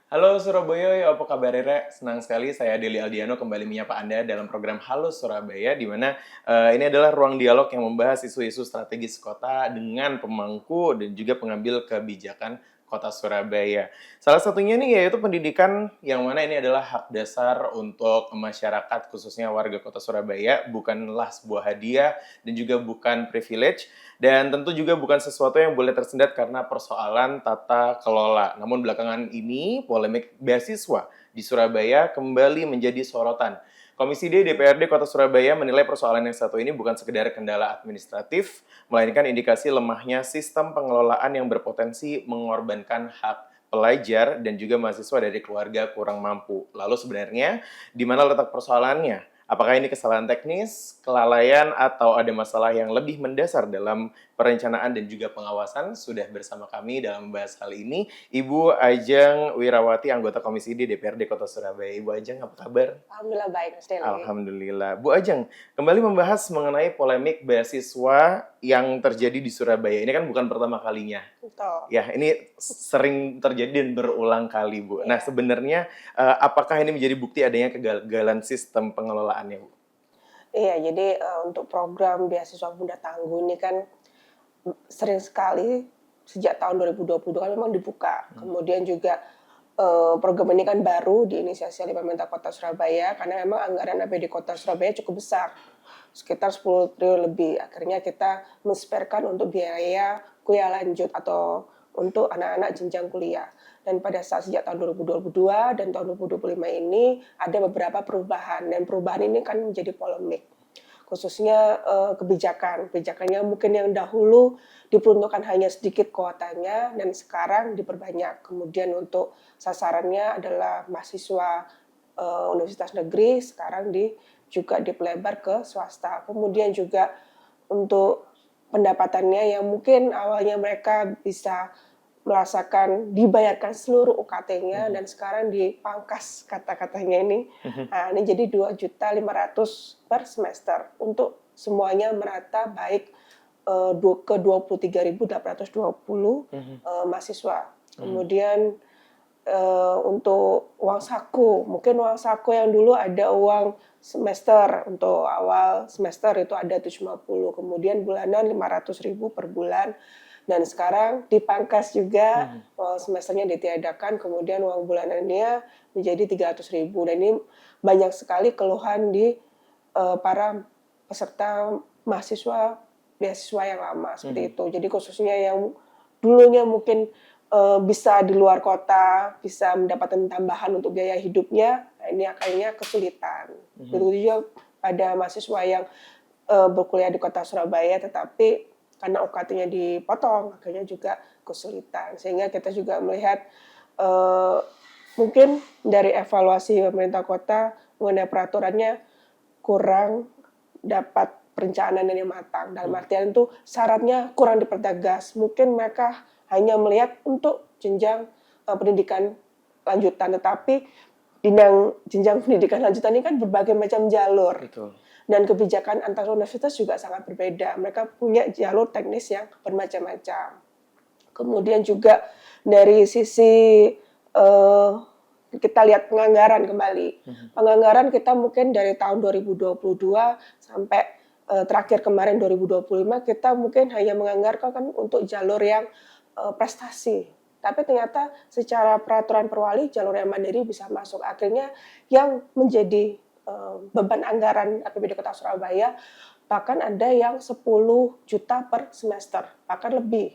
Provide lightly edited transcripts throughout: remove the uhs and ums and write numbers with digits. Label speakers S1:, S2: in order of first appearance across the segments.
S1: Halo Surabaya, apa kabar Rere? Senang sekali saya Deli Aldiano kembali menyapa Anda dalam program Halo Surabaya, di mana ini adalah ruang dialog yang membahas isu-isu strategis kota dengan pemangku dan juga pengambil kebijakan kota Surabaya. Salah satunya nih yaitu pendidikan, yang mana ini adalah hak dasar untuk masyarakat, khususnya warga kota Surabaya, bukanlah sebuah hadiah dan juga bukan privilege. Dan tentu juga bukan sesuatu yang boleh tersendat karena persoalan tata kelola. Namun belakangan ini polemik beasiswa di Surabaya kembali menjadi sorotan. Komisi D DPRD Kota Surabaya menilai persoalan yang satu ini bukan sekedar kendala administratif, melainkan indikasi lemahnya sistem pengelolaan yang berpotensi mengorbankan hak pelajar dan juga mahasiswa dari keluarga kurang mampu. Lalu sebenarnya di mana letak persoalannya? Apakah ini kesalahan teknis, kelalaian, atau ada masalah yang lebih mendasar dalam perencanaan dan juga pengawasan? Sudah bersama kami dalam membahas hal ini, Ibu Ajeng Wirawati, anggota Komisi D DPRD Kota Surabaya. Ibu Ajeng, apa kabar?
S2: Alhamdulillah baik, Mas Deli.
S1: Alhamdulillah. Bu Ajeng, kembali membahas mengenai polemik beasiswa yang terjadi di Surabaya. Ini kan bukan pertama kalinya.
S2: Betul.
S1: Ya, ini sering terjadi dan berulang kali, Bu. Nah,
S2: Iya.
S1: sebenarnya apakah ini menjadi bukti adanya kegagalan sistem pengelolaannya, Bu?
S2: Iya, jadi untuk program beasiswa Bunda Tangguh ini kan sering sekali sejak tahun 2022 kan memang dibuka. Kemudian juga program ini kan baru diinisiasi oleh pemerintah Kota Surabaya karena memang anggaran APD Kota Surabaya cukup besar, sekitar 10 triliun lebih. Akhirnya kita men-spare-kan untuk biaya kuliah lanjut atau untuk anak-anak jenjang kuliah. Dan pada saat sejak tahun 2022 dan tahun 2025 ini ada beberapa perubahan, dan perubahan ini kan menjadi polemik. Khususnya kebijakannya mungkin yang dahulu diperuntukkan hanya sedikit kuotanya dan sekarang diperbanyak. Kemudian untuk sasarannya adalah mahasiswa universitas negeri, sekarang juga dipelebar ke swasta. Kemudian juga untuk pendapatannya yang mungkin awalnya mereka bisa merasakan dibayarkan seluruh UKT-nya dan sekarang dipangkas kata-katanya ini. Nah, ini jadi 2.500.000 per semester untuk semuanya merata, baik ke 23.820 mahasiswa. Kemudian untuk uang saku, mungkin uang saku yang dulu ada uang semester, untuk awal semester itu ada 750, kemudian bulanan 500.000 per bulan, dan sekarang dipangkas juga, uang semesternya ditiadakan, kemudian uang bulanannya menjadi 300.000. Dan ini banyak sekali keluhan di para peserta mahasiswa beasiswa yang lama seperti itu. Jadi khususnya yang dulunya mungkin bisa di luar kota, bisa mendapatkan tambahan untuk biaya hidupnya, nah ini akhirnya kesulitan. Begitu juga pada mahasiswa yang berkuliah di kota Surabaya, tetapi karena UKT-nya dipotong, akhirnya juga kesulitan. Sehingga kita juga melihat mungkin dari evaluasi pemerintah kota mengenai peraturannya kurang dapat perencanaan yang matang. Dalam artian itu syaratnya kurang dipertegas. Mungkin mereka hanya melihat untuk jenjang pendidikan lanjutan, tetapi jenjang pendidikan lanjutan ini kan berbagai macam jalur.
S1: Betul.
S2: Dan kebijakan antar universitas juga sangat berbeda. Mereka punya jalur teknis yang bermacam-macam. Kemudian juga dari sisi kita lihat penganggaran kembali. Penganggaran kita mungkin dari tahun 2022 sampai terakhir kemarin 2025 kita mungkin hanya menganggarkan kan untuk jalur yang prestasi. Tapi ternyata secara peraturan perwali jalur yang mandiri bisa masuk. Akhirnya yang menjadi beban anggaran APBD Kota Surabaya bahkan ada yang 10 juta per semester, bahkan lebih.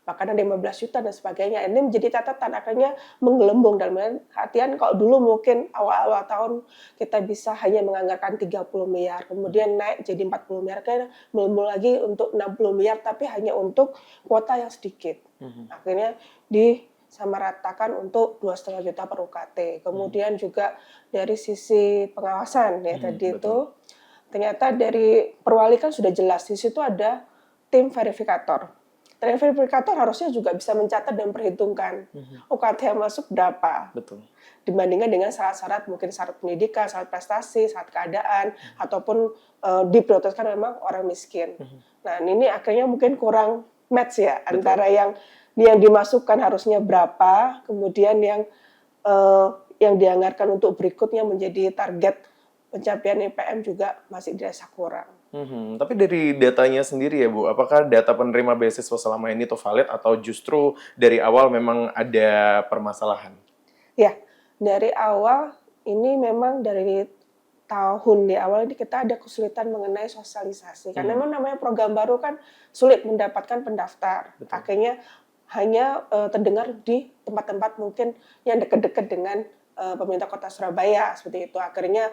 S2: Bahkan ada 15 juta dan sebagainya. Ini menjadi catatan, akhirnya menggelembung dalam artian kalau dulu mungkin awal-awal tahun kita bisa hanya menganggarkan 30 miliar, kemudian naik jadi 40 miliar, kan melambung lagi untuk 60 miliar, tapi hanya untuk kuota yang sedikit. Akhirnya disamaratakan untuk 2,5 juta per UKT. Kemudian juga dari sisi pengawasan ya tadi itu, ternyata dari perwali kan sudah jelas, di situ ada tim verifikator. Tim verifikator harusnya juga bisa mencatat dan perhitungkan UKT yang masuk berapa.
S1: Betul.
S2: Dibandingkan dengan syarat-syarat, mungkin syarat pendidikan, syarat prestasi, syarat keadaan, ataupun diprioritaskan memang orang miskin. Nah ini akhirnya mungkin kurang match ya, antara yang yang dimasukkan harusnya berapa, kemudian yang dianggarkan untuk berikutnya menjadi target pencapaian IPM juga masih dirasa kurang.
S1: Tapi dari datanya sendiri ya Bu, apakah data penerima beasiswa selama ini tuh valid atau justru dari awal memang ada permasalahan?
S2: Ya, dari awal ini memang dari tahun di awal ini kita ada kesulitan mengenai sosialisasi. Karena memang namanya program baru kan sulit mendapatkan pendaftar.
S1: Betul.
S2: Akhirnya hanya terdengar di tempat-tempat mungkin yang dekat-dekat dengan pemerintah Kota Surabaya seperti itu. Akhirnya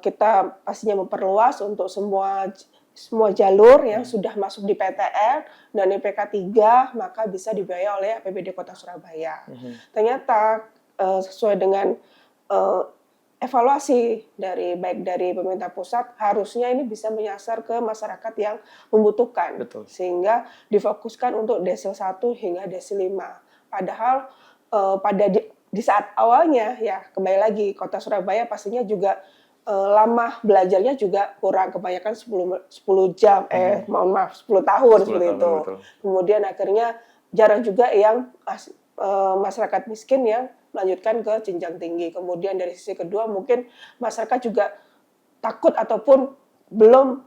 S2: kita pastinya memperluas untuk semua jalur yang sudah masuk di PTN dan IPK 3 maka bisa dibiayai oleh APBD Kota Surabaya. Ternyata sesuai dengan evaluasi baik dari pemerintah pusat harusnya ini bisa menyasar ke masyarakat yang membutuhkan.
S1: Betul.
S2: Sehingga difokuskan untuk desil 1 hingga desil 5. Padahal pada di saat awalnya ya kembali lagi Kota Surabaya pastinya juga lama belajarnya juga kurang, kebanyakan 10 jam 10 tahun
S1: 10
S2: seperti
S1: tahun,
S2: itu.
S1: betul.
S2: Kemudian akhirnya jarang juga yang masyarakat miskin yang melanjutkan ke jenjang tinggi. Kemudian dari sisi kedua mungkin masyarakat juga takut ataupun belum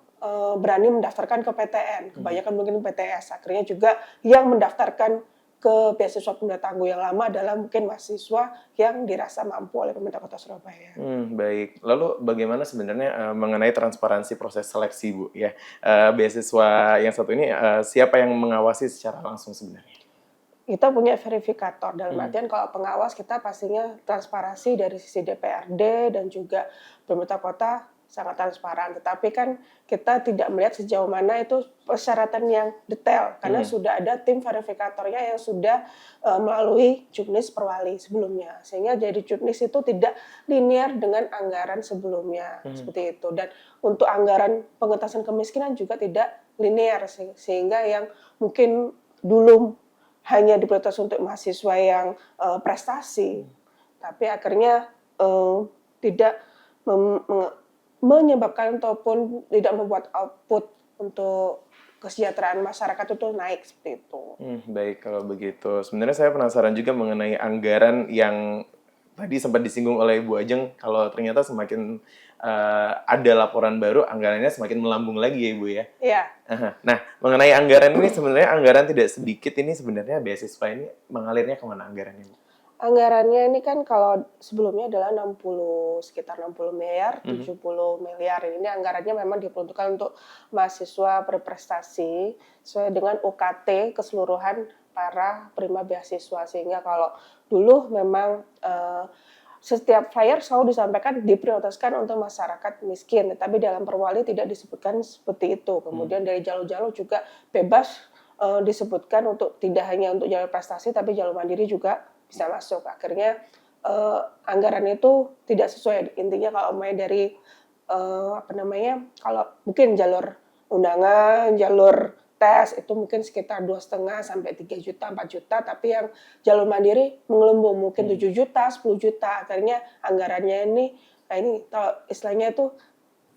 S2: berani mendaftarkan ke PTN. Kebanyakan mungkin PTS. Akhirnya juga yang mendaftarkan ke beasiswa penunda tangguh yang lama adalah mungkin mahasiswa yang dirasa mampu oleh pemerintah Kota Surabaya.
S1: Baik. Lalu bagaimana sebenarnya mengenai transparansi proses seleksi Bu ya? Beasiswa yang satu ini siapa yang mengawasi secara langsung sebenarnya?
S2: Kita punya verifikator, dalam artian kalau pengawas kita pastinya transparansi dari sisi DPRD dan juga pemerintah kota sangat transparan. Tetapi kan kita tidak melihat sejauh mana itu persyaratan yang detail karena sudah ada tim verifikatornya yang sudah melalui juknis perwali sebelumnya. Sehingga jadi juknis itu tidak linear dengan anggaran sebelumnya seperti itu. Dan untuk anggaran pengentasan kemiskinan juga tidak linear sehingga yang mungkin dulu hanya diprioritaskan untuk mahasiswa yang prestasi, tapi akhirnya tidak menyebabkan ataupun tidak membuat output untuk kesejahteraan masyarakat itu naik seperti itu.
S1: Baik kalau begitu. Sebenarnya saya penasaran juga mengenai anggaran yang tadi sempat disinggung oleh Bu Ajeng, kalau ternyata semakin ada laporan baru, anggarannya semakin melambung lagi ya Ibu ya?
S2: Iya.
S1: Nah, mengenai anggaran ini sebenarnya anggaran tidak sedikit ini sebenarnya beasiswa ini mengalirnya kemana anggarannya Bu?
S2: Anggarannya ini kan kalau sebelumnya adalah sekitar 60 miliar, 70 miliar. Ini anggarannya memang diperuntukkan untuk mahasiswa berprestasi sesuai dengan UKT keseluruhan para penerima beasiswa. Sehingga kalau dulu memang setiap flyer selalu disampaikan diprioritaskan untuk masyarakat miskin, tapi dalam perwali tidak disebutkan seperti itu. Kemudian dari jalur-jalur juga bebas disebutkan untuk tidak hanya untuk jalur prestasi, tapi jalur mandiri juga bisa masuk. Akhirnya anggaran itu tidak sesuai. Intinya kalau main dari kalau mungkin jalur undangan, jalur tes itu mungkin sekitar 2,5 sampai 3 juta, 4 juta, tapi yang jalur mandiri mengelembung mungkin 7 juta, 10 juta. Akhirnya anggarannya ini istilahnya itu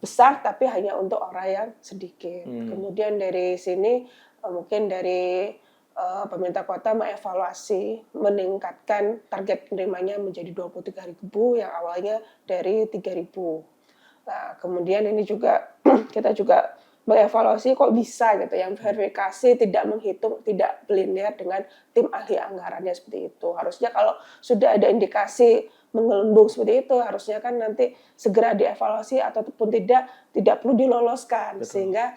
S2: besar tapi hanya untuk orang yang sedikit. Kemudian dari sini mungkin dari pemerintah kota mengevaluasi, meningkatkan target penerimanya menjadi 23.000 yang awalnya dari 3.000. Nah, kemudian ini juga kita juga mengevaluasi kok bisa gitu, yang verifikasi tidak menghitung, tidak linear dengan tim ahli anggarannya seperti itu. Harusnya kalau sudah ada indikasi menggelembung seperti itu, harusnya kan nanti segera dievaluasi ataupun tidak perlu diloloskan. Betul. Sehingga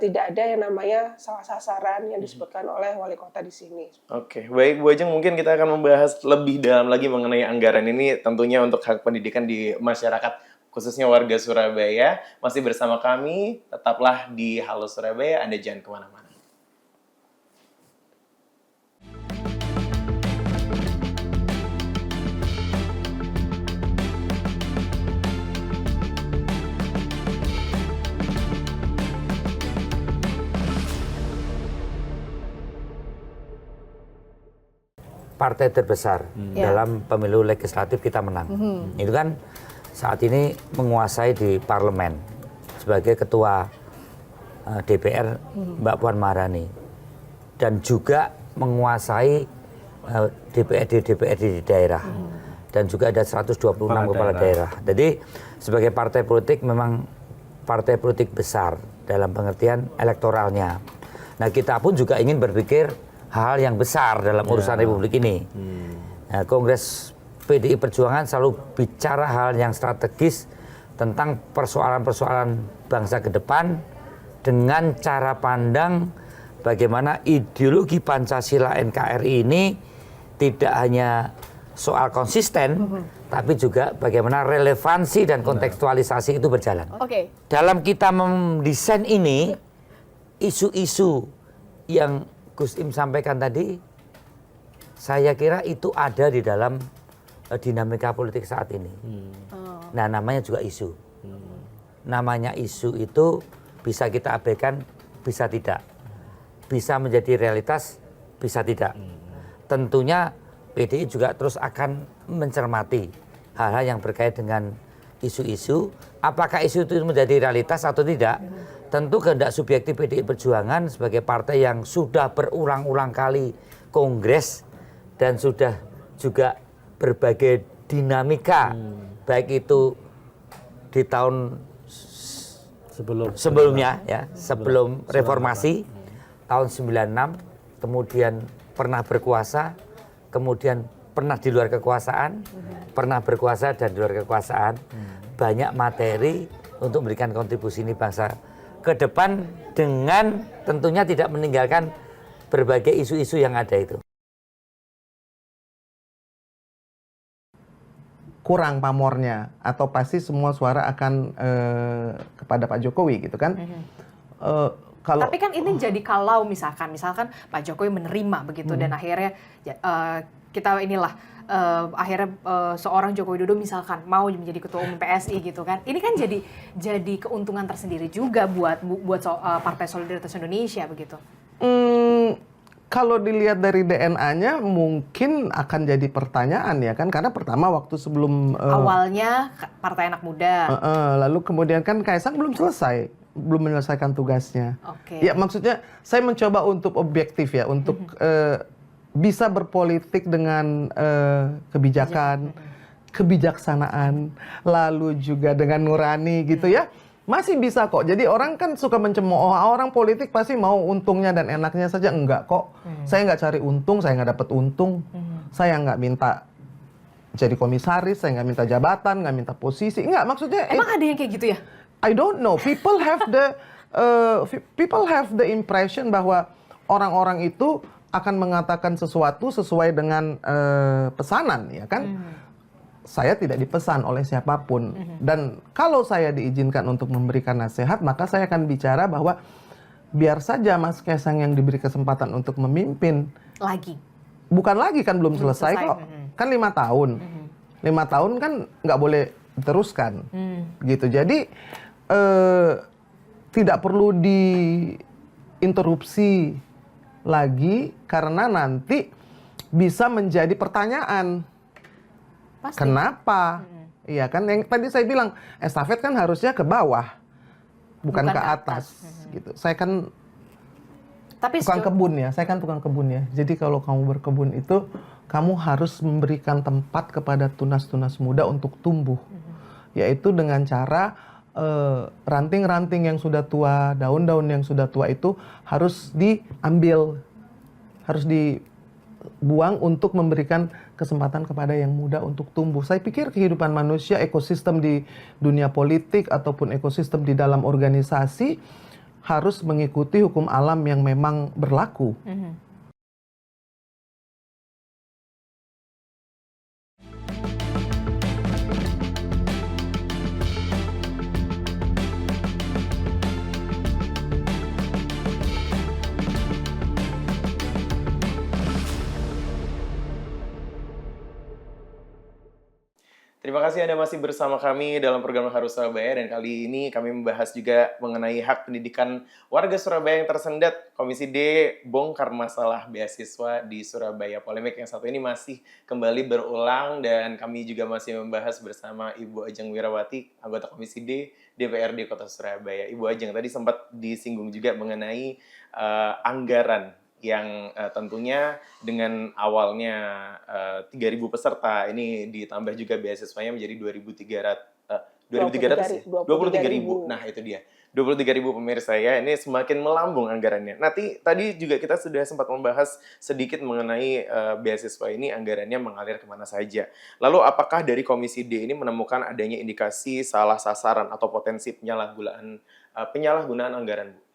S2: tidak ada yang namanya salah sasaran yang disebutkan oleh wali kota di sini.
S1: Oke, baik Bu Ajeng, mungkin kita akan membahas lebih dalam lagi mengenai anggaran ini tentunya untuk hak pendidikan di masyarakat khususnya warga Surabaya. Masih bersama kami, tetaplah di Halo Surabaya, Anda jangan kemana-mana.
S3: Partai terbesar dalam pemilu legislatif kita menang. Itu kan saat ini menguasai di parlemen sebagai ketua DPR Mbak Puan Maharani. Dan juga menguasai DPRD di daerah. Dan juga ada 126 kepala daerah. Jadi sebagai partai politik memang partai politik besar dalam pengertian elektoralnya. Nah, kita pun juga ingin berpikir hal yang besar dalam urusan Republik ini. Nah, Kongres PDI Perjuangan selalu bicara hal yang strategis tentang persoalan-persoalan bangsa ke depan dengan cara pandang bagaimana ideologi Pancasila NKRI ini tidak hanya soal konsisten, tapi juga bagaimana relevansi dan kontekstualisasi itu berjalan. Dalam kita mendesain ini, isu-isu yang Gus Im sampaikan tadi, saya kira itu ada di dalam dinamika politik saat ini. Nah, namanya juga isu. Namanya isu itu bisa kita abaikan, bisa tidak. Bisa menjadi realitas, bisa tidak. Tentunya PDI juga terus akan mencermati hal-hal yang berkait dengan isu-isu. Apakah isu itu menjadi realitas atau tidak? Tentu kehendak subjektif PDI Perjuangan sebagai partai yang sudah berulang-ulang kali kongres dan sudah juga berbagai dinamika, baik itu di tahun sebelumnya, ya, sebelum reformasi, tahun 96, kemudian pernah berkuasa, kemudian pernah di luar kekuasaan, pernah berkuasa dan di luar kekuasaan. Banyak materi untuk memberikan kontribusi ini bangsa ke depan dengan tentunya tidak meninggalkan berbagai isu-isu yang ada itu.
S4: Kurang pamornya atau pasti semua suara akan kepada Pak Jokowi gitu kan.
S5: Tapi kan ini jadi kalau misalkan Pak Jokowi menerima begitu dan akhirnya kita akhirnya seorang Joko Widodo misalkan mau menjadi ketua umum PSI gitu kan. Ini kan jadi keuntungan tersendiri juga buat Partai Solidaritas Indonesia begitu.
S4: Kalau dilihat dari DNA-nya mungkin akan jadi pertanyaan ya kan, karena pertama waktu sebelum
S5: awalnya Partai Anak Muda.
S4: Lalu kemudian kan Kaisang belum menyelesaikan tugasnya. Ya maksudnya saya mencoba untuk objektif ya, untuk bisa berpolitik dengan kebijaksanaan, lalu juga dengan nurani gitu ya. Masih bisa kok. Jadi orang kan suka mencemooh, orang politik pasti mau untungnya dan enaknya saja. Enggak kok. Saya nggak cari untung, saya nggak dapat untung. Saya nggak minta jadi komisaris, saya nggak minta jabatan, nggak minta posisi. Enggak, maksudnya...
S5: Emang ada yang kayak gitu ya?
S4: I don't know. People have the impression bahwa orang-orang itu akan mengatakan sesuatu sesuai dengan pesanan, ya kan? Saya tidak dipesan oleh siapapun. Dan kalau saya diizinkan untuk memberikan nasihat, maka saya akan bicara bahwa biar saja Mas Kaisang yang diberi kesempatan untuk memimpin.
S5: Lagi?
S4: Bukan lagi, kan belum selesai kok. Kan 5 tahun. 5 tahun kan nggak boleh diteruskan. Gitu. Jadi tidak perlu diinterupsi lagi karena nanti bisa menjadi pertanyaan.
S5: Pasti.
S4: Kenapa? Iya kan, yang tadi saya bilang estafet kan harusnya ke bawah, bukan ke atas. Gitu. Saya kan tukang kebun ya, saya kan tukang kebun ya. Jadi kalau kamu berkebun itu kamu harus memberikan tempat kepada tunas-tunas muda untuk tumbuh, yaitu dengan cara ranting-ranting yang sudah tua, daun-daun yang sudah tua itu harus diambil, harus dibuang untuk memberikan kesempatan kepada yang muda untuk tumbuh. Saya pikir kehidupan manusia, ekosistem di dunia politik ataupun ekosistem di dalam organisasi harus mengikuti hukum alam yang memang berlaku.
S1: Terima kasih Anda masih bersama kami dalam program Harus Surabaya, dan kali ini kami membahas juga mengenai hak pendidikan warga Surabaya yang tersendat. Komisi D bongkar masalah beasiswa di Surabaya. Polemik yang satu ini masih kembali berulang dan kami juga masih membahas bersama Ibu Ajeng Wirawati, anggota Komisi D DPRD Kota Surabaya. Ibu Ajeng, tadi sempat disinggung juga mengenai anggaran yang tentunya dengan awalnya 3.000 peserta, ini ditambah juga beasiswanya menjadi 2.300 ya? 23.000. Nah, itu dia. 23.000 pemirsa ya, ini semakin melambung anggarannya. Nanti tadi juga kita sudah sempat membahas sedikit mengenai beasiswa ini anggarannya mengalir kemana saja. Lalu apakah dari Komisi D ini menemukan adanya indikasi salah sasaran atau potensi penyalahgunaan anggaran, Bu?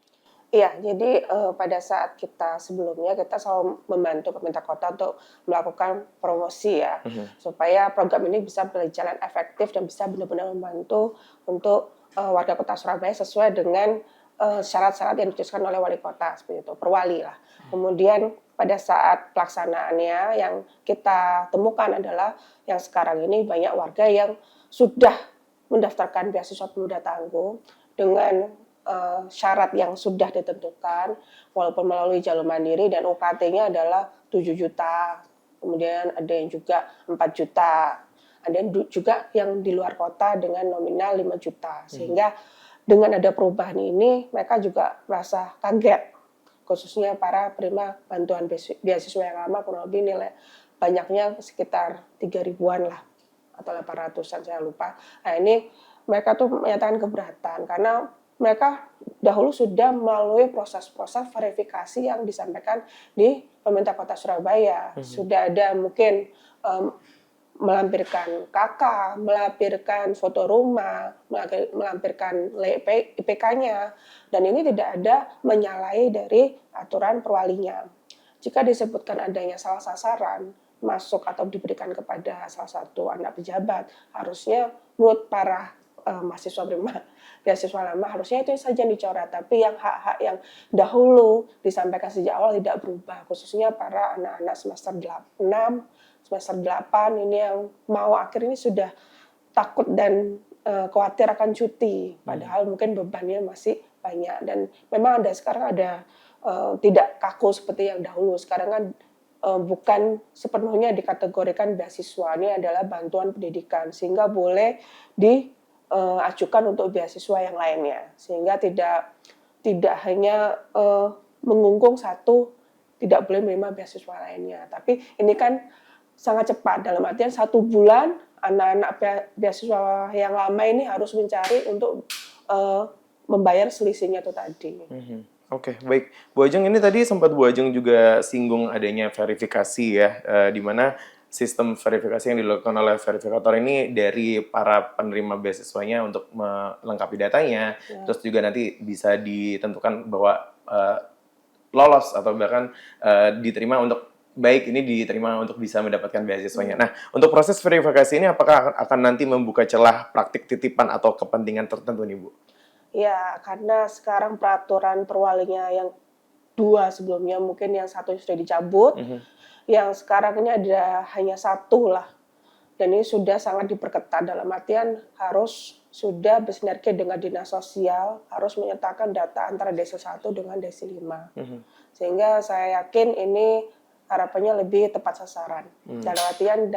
S2: Iya, jadi pada saat kita sebelumnya kita selalu membantu pemerintah kota untuk melakukan promosi ya, supaya program ini bisa berjalan efektif dan bisa benar-benar membantu untuk warga kota Surabaya sesuai dengan syarat-syarat yang ditetapkan oleh wali kota, seperti itu, perwali lah. Kemudian pada saat pelaksanaannya yang kita temukan adalah yang sekarang ini banyak warga yang sudah mendaftarkan beasiswa pemuda tangguh dengan syarat yang sudah ditentukan, walaupun melalui jalur mandiri, dan UKT-nya adalah 7 juta, kemudian ada yang juga 4 juta, ada juga yang di luar kota dengan nominal 5 juta. Sehingga dengan ada perubahan ini, mereka juga merasa kaget, khususnya para penerima bantuan beasiswa yang lama, kurang lebih nilai banyaknya sekitar 3.000-an lah, atau 800-an, saya lupa. Nah ini mereka tuh menyatakan keberatan, karena mereka dahulu sudah melalui proses-proses verifikasi yang disampaikan di pemerintah kota Surabaya. Sudah ada mungkin melampirkan KK, melampirkan foto rumah, melampirkan IPK-nya, dan ini tidak ada menyalahi dari aturan perwalinya. Jika disebutkan adanya salah sasaran, masuk atau diberikan kepada salah satu anak pejabat, harusnya menurut para mahasiswa beasiswa lama harusnya itu saja yang dicoret, tapi yang hak-hak yang dahulu disampaikan sejak awal tidak berubah, khususnya para anak-anak semester 6, semester 8 ini yang mau akhir ini sudah takut dan khawatir akan cuti, padahal mungkin bebannya masih banyak. Dan memang sekarang ada tidak kaku seperti yang dahulu, sekarang kan bukan sepenuhnya dikategorikan beasiswa, ini adalah bantuan pendidikan, sehingga boleh diajukan untuk beasiswa yang lainnya, sehingga tidak hanya mengungkung satu, tidak boleh menerima beasiswa lainnya. Tapi ini kan sangat cepat, dalam artian 1 bulan anak-anak beasiswa yang lama ini harus mencari untuk membayar selisihnya itu tadi.
S1: Oke, baik. Bu Ajeng, ini tadi sempat Bu Ajeng juga singgung adanya verifikasi ya, di mana sistem verifikasi yang dilakukan oleh verifikator ini dari para penerima beasiswanya untuk melengkapi datanya, terus juga nanti bisa ditentukan bahwa lolos atau bahkan diterima untuk bisa mendapatkan beasiswanya. Nah, untuk proses verifikasi ini apakah akan nanti membuka celah praktik titipan atau kepentingan tertentu nih, Bu?
S2: Ya, karena sekarang peraturan perwalinya yang 2 sebelumnya, mungkin yang 1 sudah dicabut, yang sekarang ini ada hanya 1 lah. Dan ini sudah sangat diperketat, dalam artian harus sudah bersinergi dengan dinas sosial, harus menyertakan data antara desa 1 dengan desa 5. Sehingga saya yakin ini harapannya lebih tepat sasaran. Dalam artian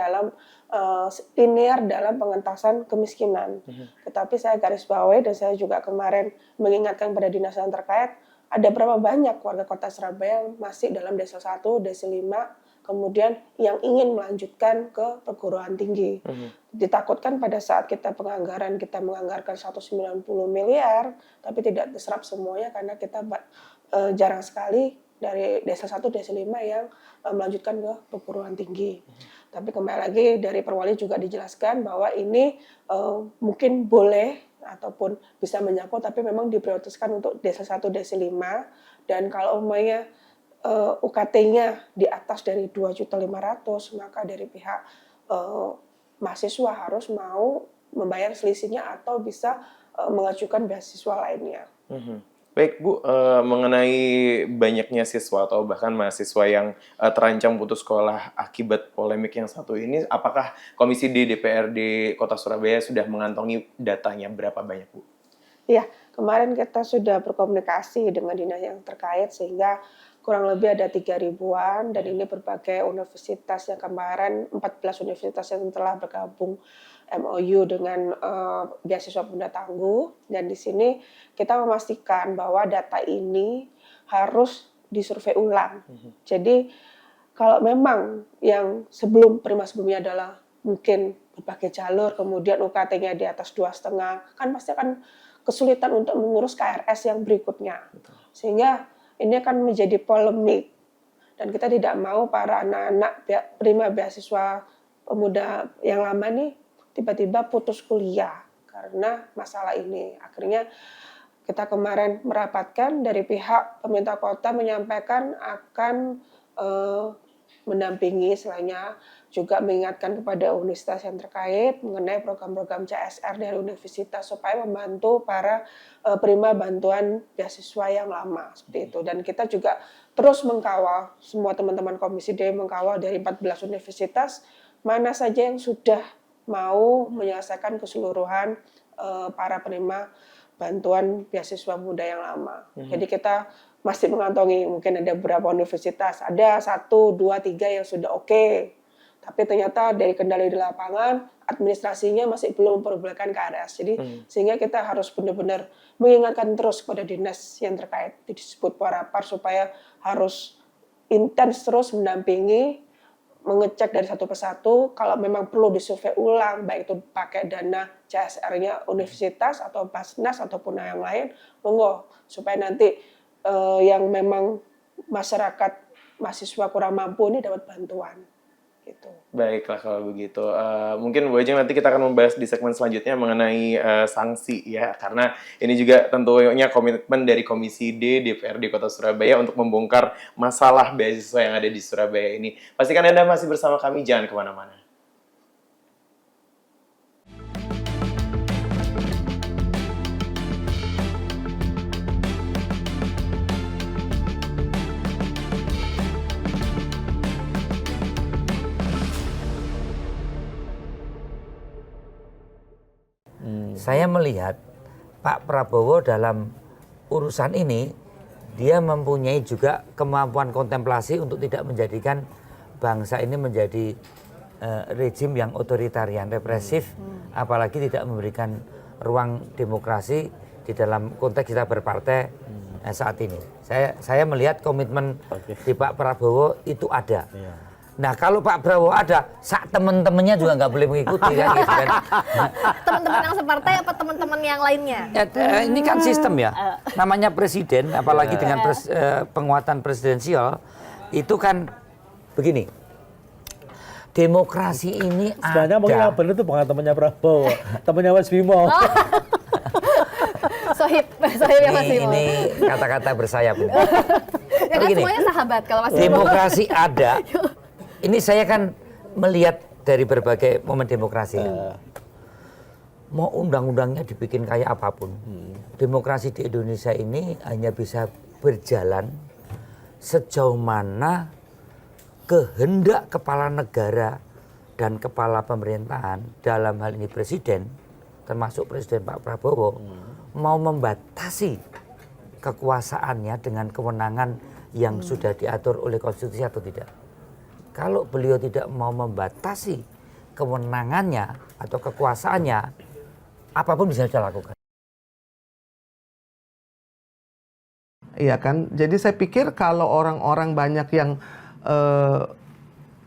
S2: linear dalam pengentasan kemiskinan. Tetapi saya garis bawahi dan saya juga kemarin mengingatkan pada dinas yang terkait, ada berapa banyak warga kota Surabaya yang masih dalam desa 1, desa 5, kemudian yang ingin melanjutkan ke perguruan tinggi. Ditakutkan pada saat kita menganggarkan 190 miliar, tapi tidak diserap semuanya karena kita jarang sekali dari desa 1, desa 5 yang melanjutkan ke perguruan tinggi. Tapi kembali lagi dari perwali juga dijelaskan bahwa ini mungkin boleh ataupun bisa menyangkut, tapi memang diprioritaskan untuk desa 1, desa 5, dan kalau umpamanya UKT-nya di atas dari 2.500.000, maka dari pihak mahasiswa harus mau membayar selisihnya atau bisa mengajukan beasiswa lainnya.
S1: Baik Bu, mengenai banyaknya siswa atau bahkan mahasiswa yang terancam putus sekolah akibat polemik yang satu ini, apakah Komisi D DPRD Kota Surabaya sudah mengantongi datanya berapa banyak, Bu?
S2: Iya, kemarin kita sudah berkomunikasi dengan dinas yang terkait sehingga kurang lebih ada 3.000-an, dan ini berbagai universitas yang kemarin 14 universitas yang telah bergabung MOU dengan beasiswa pemuda tangguh, dan di sini kita memastikan bahwa data ini harus disurvei ulang. Jadi kalau memang yang sebelumnya adalah mungkin berbagai jalur, kemudian UKT-nya di atas 2,5, kan pasti akan kesulitan untuk mengurus KRS yang berikutnya. Sehingga ini akan menjadi polemik. Dan kita tidak mau para anak-anak penerima beasiswa pemuda yang lama nih tiba-tiba putus kuliah karena masalah ini. Akhirnya kita kemarin merapatkan dari pihak pemerintah kota menyampaikan akan mendampingi, selainnya juga mengingatkan kepada universitas yang terkait mengenai program-program CSR dari universitas supaya membantu para penerima bantuan beasiswa yang lama seperti itu. Dan kita juga terus mengkawal, semua teman-teman Komisi D mengkawal dari 14 universitas mana saja yang sudah mau menyelesaikan keseluruhan para penerima bantuan beasiswa muda yang lama. Jadi kita masih mengantongi, mungkin ada beberapa universitas, ada 1, 2, 3 yang sudah oke. Tapi ternyata dari kendali di lapangan, administrasinya masih belum memperbolehkan KRS. Jadi sehingga kita harus benar-benar mengingatkan terus kepada dinas yang terkait, disebut Porapar, supaya harus intens terus mendampingi, mengecek dari satu persatu, kalau memang perlu disurvei ulang, baik itu pakai dana CSR-nya universitas atau Basnas ataupun yang lain, monggo, supaya nanti yang memang masyarakat mahasiswa kurang mampu ini dapat bantuan. Gitu.
S1: Baiklah kalau begitu. Mungkin Bu Ajeng nanti kita akan membahas di segmen selanjutnya mengenai sanksi ya, karena ini juga tentunya komitmen dari Komisi D DPRD Kota Surabaya untuk membongkar masalah beasiswa yang ada di Surabaya ini. Pastikan Anda masih bersama kami, jangan kemana-mana.
S3: Saya melihat Pak Prabowo dalam urusan ini, dia mempunyai juga kemampuan kontemplasi untuk tidak menjadikan bangsa ini menjadi rejim yang otoritarian, represif, apalagi tidak memberikan ruang demokrasi di dalam konteks kita berpartai saat ini. Saya melihat komitmen di Pak Prabowo itu ada. Nah kalau Pak Prabowo ada, teman-temannya juga nggak boleh mengikuti kan gitu kan.
S6: Teman-teman yang separtai apa teman-teman yang lainnya?
S3: Ya, ini kan sistem ya. Namanya presiden, apalagi dengan penguatan presidensial, itu kan begini. Demokrasi ini
S7: sebenarnya
S3: ada.
S7: mungkin yang benar itu bukan temannya Prabowo, temannya Mas Bimo.
S6: Sohib ya Mas Bimo.
S3: Ini kata-kata bersayap ini.
S6: Ya kan semuanya sahabat kalau Mas Bimo.
S3: Demokrasi ada. Ini saya kan melihat dari berbagai momen demokrasi. Mau undang-undangnya dibikin kayak apapun. Demokrasi di Indonesia ini hanya bisa berjalan sejauh mana kehendak kepala negara dan kepala pemerintahan, dalam hal ini presiden, termasuk Presiden Pak Prabowo, mau membatasi kekuasaannya dengan kewenangan yang sudah diatur oleh konstitusi atau tidak. Kalau beliau tidak mau membatasi kewenangannya atau kekuasaannya, apapun bisa dilakukan.
S4: Iya kan, jadi saya pikir kalau orang-orang banyak yang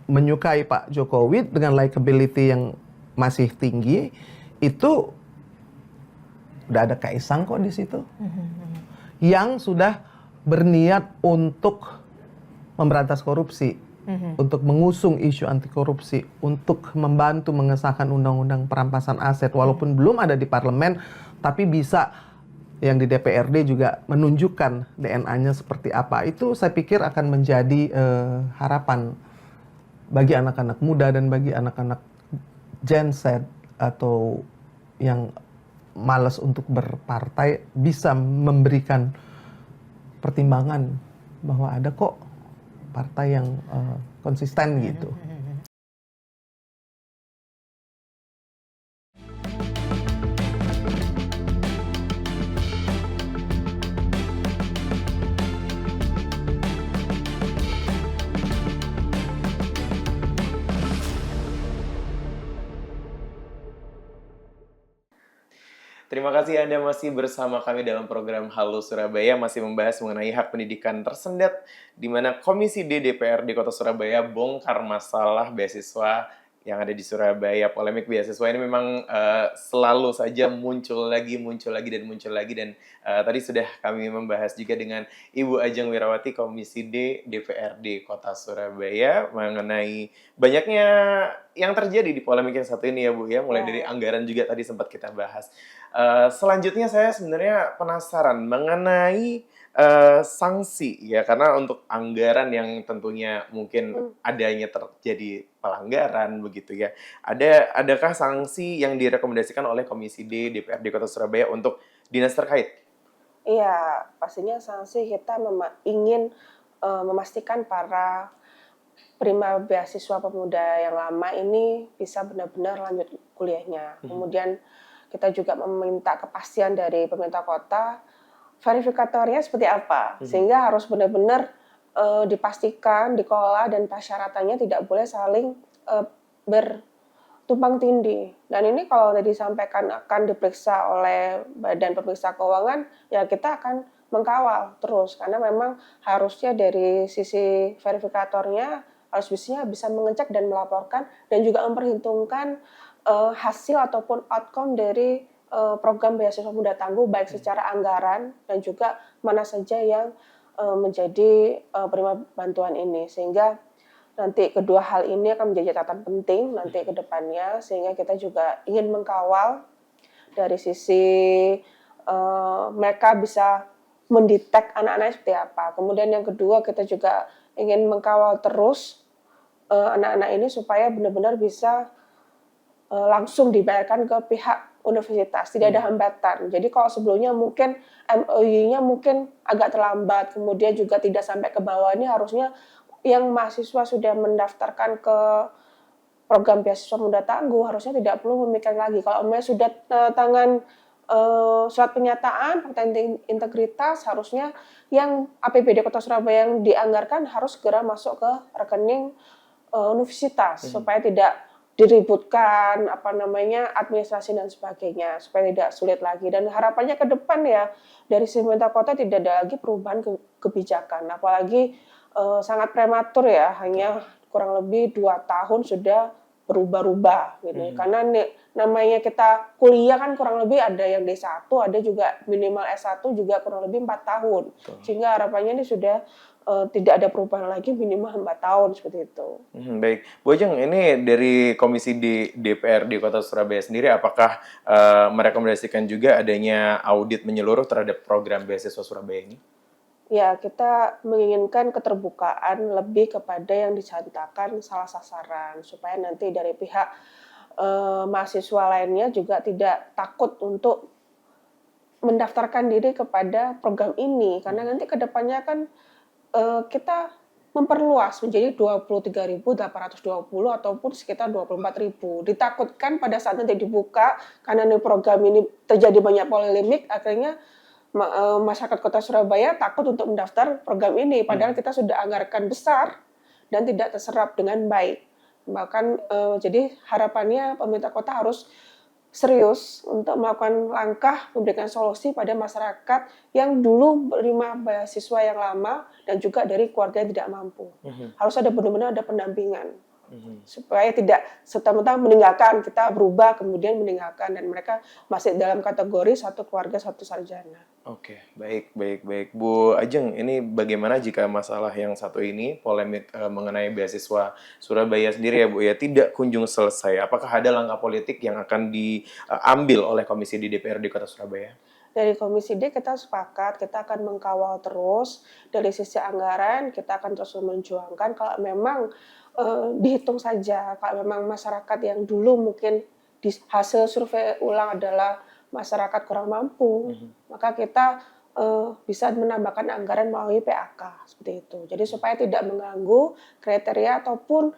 S4: menyukai Pak Jokowi dengan likability yang masih tinggi, itu udah ada Kaisang kok di situ, yang sudah berniat untuk memberantas korupsi, untuk mengusung isu anti korupsi, untuk membantu mengesahkan undang-undang perampasan aset, walaupun belum ada di parlemen, tapi bisa yang di DPRD juga menunjukkan DNA-nya seperti apa. Itu saya pikir akan menjadi harapan bagi anak-anak muda dan bagi anak-anak Gen Z atau yang malas untuk berpartai, bisa memberikan pertimbangan bahwa ada kok partai yang konsisten gitu.
S1: Terima kasih Anda masih bersama kami dalam program Halo Surabaya, masih membahas mengenai hak pendidikan tersendat, di mana Komisi D DPRD Kota Surabaya bongkar masalah beasiswa yang ada di Surabaya. Polemik beasiswa ini memang selalu saja muncul lagi, dan tadi sudah kami membahas juga dengan Ibu Ajeng Wirawati, Komisi D DPRD Kota Surabaya, mengenai banyaknya yang terjadi di polemik yang satu ini ya Bu ya, mulai dari anggaran juga tadi sempat kita bahas. Selanjutnya saya sebenarnya penasaran mengenai sanksi ya, karena untuk anggaran yang tentunya mungkin adanya terjadi pelanggaran begitu ya. Adakah sanksi yang direkomendasikan oleh Komisi D DPRD Kota Surabaya untuk dinas terkait?
S2: Iya, pastinya sanksi kita ingin memastikan para penerima beasiswa pemuda yang lama ini bisa benar-benar lanjut kuliahnya. Kemudian kita juga meminta kepastian dari pemerintah kota, verifikatornya seperti apa, sehingga harus benar-benar dipastikan, dikelola, dan persyaratannya tidak boleh saling bertumpang tindih. Dan ini kalau tadi disampaikan akan diperiksa oleh Badan Pemeriksa Keuangan, ya kita akan mengkawal terus, karena memang harusnya dari sisi verifikatornya harus bisa mengecek dan melaporkan, dan juga memperhitungkan hasil ataupun outcome dari program beasiswa muda tangguh, baik secara anggaran dan juga mana saja yang menjadi penerima bantuan ini, sehingga nanti kedua hal ini akan menjadi catatan penting nanti ke depannya, sehingga kita juga ingin mengkawal dari sisi mereka bisa mendetek anak-anaknya seperti apa. Kemudian yang kedua, kita juga ingin mengkawal terus anak-anak ini supaya benar-benar bisa langsung dibayarkan ke pihak universitas, tidak ada hambatan. Jadi kalau sebelumnya mungkin MOU-nya mungkin agak terlambat, kemudian juga tidak sampai ke bawah, ini harusnya yang mahasiswa sudah mendaftarkan ke program beasiswa muda tangguh harusnya tidak perlu memikirkan lagi. Kalau sudah tangan surat pernyataan fakta integritas, harusnya yang APBD Kota Surabaya yang dianggarkan harus segera masuk ke rekening universitas supaya tidak diributkan administrasi dan sebagainya, supaya tidak sulit lagi. Dan harapannya ke depan ya dari pemerintah kota tidak ada lagi perubahan kebijakan, apalagi sangat prematur ya, hanya kurang lebih 2 tahun sudah berubah-ubah gitu. Karena namanya kita kuliah kan kurang lebih ada yang D1, ada juga minimal S1 juga kurang lebih 4 tahun. Sehingga harapannya ini sudah tidak ada perubahan lagi, minimal 4 tahun seperti itu.
S1: Baik, Bu Ajeng, ini dari Komisi DPRD Kota Surabaya sendiri, apakah merekomendasikan juga adanya audit menyeluruh terhadap program beasiswa Surabaya ini?
S2: Ya, kita menginginkan keterbukaan lebih kepada yang dicantakan salah sasaran, supaya nanti dari pihak mahasiswa lainnya juga tidak takut untuk mendaftarkan diri kepada program ini, karena nanti kedepannya kan kita memperluas menjadi 23.820 ataupun sekitar 24.000. Ditakutkan pada saat nanti dibuka, karena program ini terjadi banyak polemik, akhirnya masyarakat Kota Surabaya takut untuk mendaftar program ini, padahal kita sudah anggarkan besar dan tidak terserap dengan baik. Bahkan jadi harapannya pemerintah kota harus serius untuk melakukan langkah memberikan solusi pada masyarakat yang dulu menerima beasiswa yang lama dan juga dari keluarga yang tidak mampu. Harus ada benar-benar ada pendampingan. Supaya tidak serta-merta meninggalkan, kita berubah kemudian meninggalkan, dan mereka masih dalam kategori satu keluarga satu sarjana.
S1: Oke, baik. Bu Ajeng, ini bagaimana jika masalah yang satu ini, polemik mengenai beasiswa Surabaya sendiri ya Bu ya, tidak kunjung selesai? Apakah ada langkah politik yang akan diambil oleh Komisi di DPRD Kota Surabaya?
S2: Dari Komisi D kita sepakat, kita akan mengkawal terus. Dari sisi anggaran, kita akan terus menjuangkan kalau memang dihitung saja, kalau memang masyarakat yang dulu mungkin di hasil survei ulang adalah masyarakat kurang mampu, maka kita bisa menambahkan anggaran melalui PAK seperti itu. Jadi supaya tidak mengganggu kriteria ataupun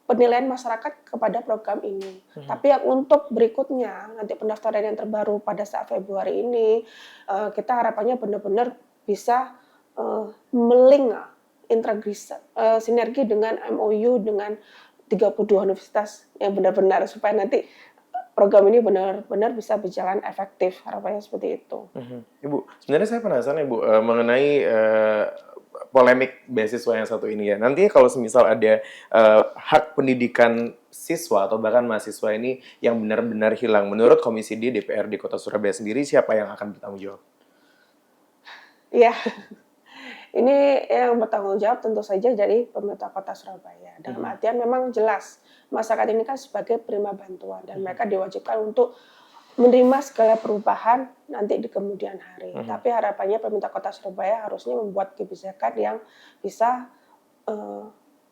S2: penilaian masyarakat kepada program ini. Tapi yang untuk berikutnya, nanti pendaftaran yang terbaru pada saat Februari ini, kita harapannya benar-benar bisa sinergi dengan MOU dengan 32 universitas yang benar-benar, supaya nanti program ini benar-benar bisa berjalan efektif, harapannya seperti itu.
S1: Ibu, sebenarnya saya penasaran Ibu mengenai polemik beasiswa yang satu ini ya. Nanti kalau semisal ada hak pendidikan siswa atau bahkan mahasiswa ini yang benar-benar hilang, menurut Komisi D DPRD Kota Surabaya sendiri siapa yang akan bertanggung jawab?
S2: Iya, ini yang bertanggung jawab tentu saja dari pemerintah Kota Surabaya. Dalam artian memang jelas masyarakat ini kan sebagai penerima bantuan dan mereka diwajibkan untuk menerima segala perubahan nanti di kemudian hari. Tapi harapannya pemerintah Kota Surabaya harusnya membuat kebijakan yang bisa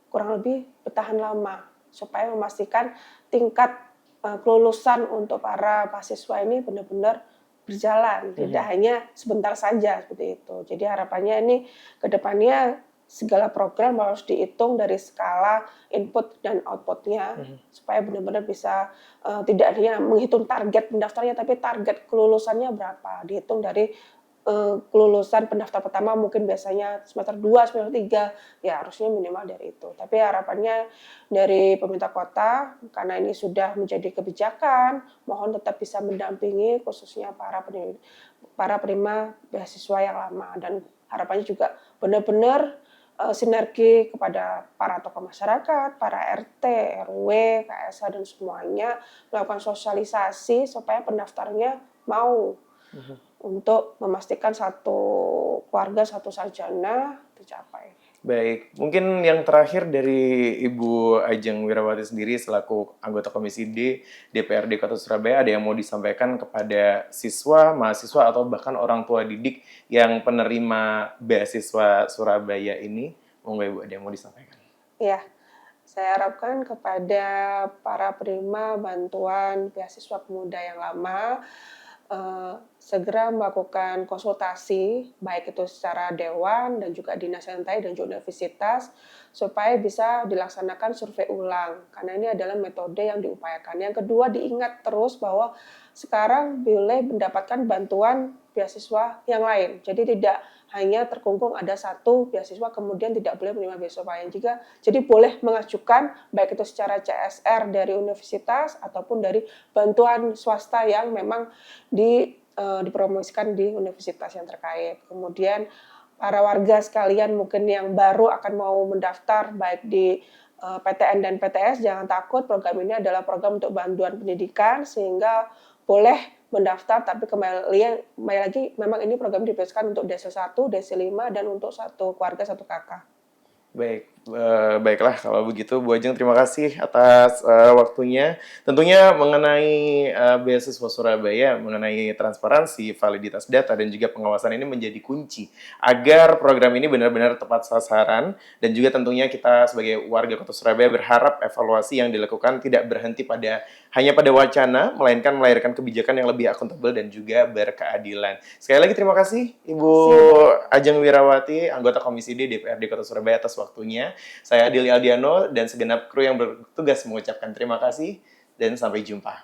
S2: kurang lebih bertahan lama supaya memastikan tingkat kelulusan untuk para mahasiswa ini benar-benar berjalan, tidak hanya sebentar saja seperti itu. Jadi harapannya ini ke depannya segala program harus dihitung dari skala input dan outputnya supaya benar-benar bisa tidak hanya menghitung target pendaftarnya tapi target kelulusannya berapa, dihitung dari kelulusan pendaftar pertama mungkin biasanya semester 2, semester 3, ya harusnya minimal dari itu. Tapi harapannya dari pemerintah kota, karena ini sudah menjadi kebijakan, mohon tetap bisa mendampingi khususnya para penerima beasiswa yang lama. Dan harapannya juga benar-benar sinergi kepada para tokoh masyarakat, para RT, RW, KSH, dan semuanya melakukan sosialisasi supaya pendaftarnya mau untuk memastikan satu keluarga, satu sarjana tercapai.
S1: Baik, mungkin yang terakhir dari Ibu Ajeng Wirawati sendiri selaku anggota Komisi D DPRD Kota Surabaya, ada yang mau disampaikan kepada siswa, mahasiswa, atau bahkan orang tua didik yang penerima beasiswa Surabaya ini? Monggo Ibu, ada yang mau disampaikan?
S2: Iya, saya harapkan kepada para penerima bantuan beasiswa pemuda yang lama, segera melakukan konsultasi, baik itu secara dewan dan juga dinas santai dan juga universitas, supaya bisa dilaksanakan survei ulang. Karena ini adalah metode yang diupayakan. Yang kedua, diingat terus bahwa sekarang boleh mendapatkan bantuan beasiswa yang lain. Jadi tidak hanya terkungkung ada satu beasiswa kemudian tidak boleh menerima beasiswa lain. Jadi boleh mengajukan baik itu secara CSR dari universitas ataupun dari bantuan swasta yang memang dipromosikan di universitas yang terkait. Kemudian para warga sekalian mungkin yang baru akan mau mendaftar baik di PTN dan PTS, jangan takut, program ini adalah program untuk bantuan pendidikan sehingga boleh mendaftar, tapi kembali lagi memang ini program diprioritaskan untuk desa 1, desa 5, dan untuk satu keluarga, satu kakak.
S1: Baik, baiklah kalau begitu Bu Ajeng, terima kasih atas waktunya. Tentunya mengenai beasiswa Surabaya, mengenai transparansi, validitas data, dan juga pengawasan ini menjadi kunci agar program ini benar-benar tepat sasaran, dan juga tentunya kita sebagai warga Kota Surabaya berharap evaluasi yang dilakukan tidak berhenti hanya pada wacana, melainkan melahirkan kebijakan yang lebih akuntabel dan juga berkeadilan. Sekali lagi terima kasih Ibu Ajeng Wirawati, anggota Komisi D DPRD Kota Surabaya atas waktunya. Saya Dili Aldiano dan segenap kru yang bertugas mengucapkan terima kasih dan sampai jumpa.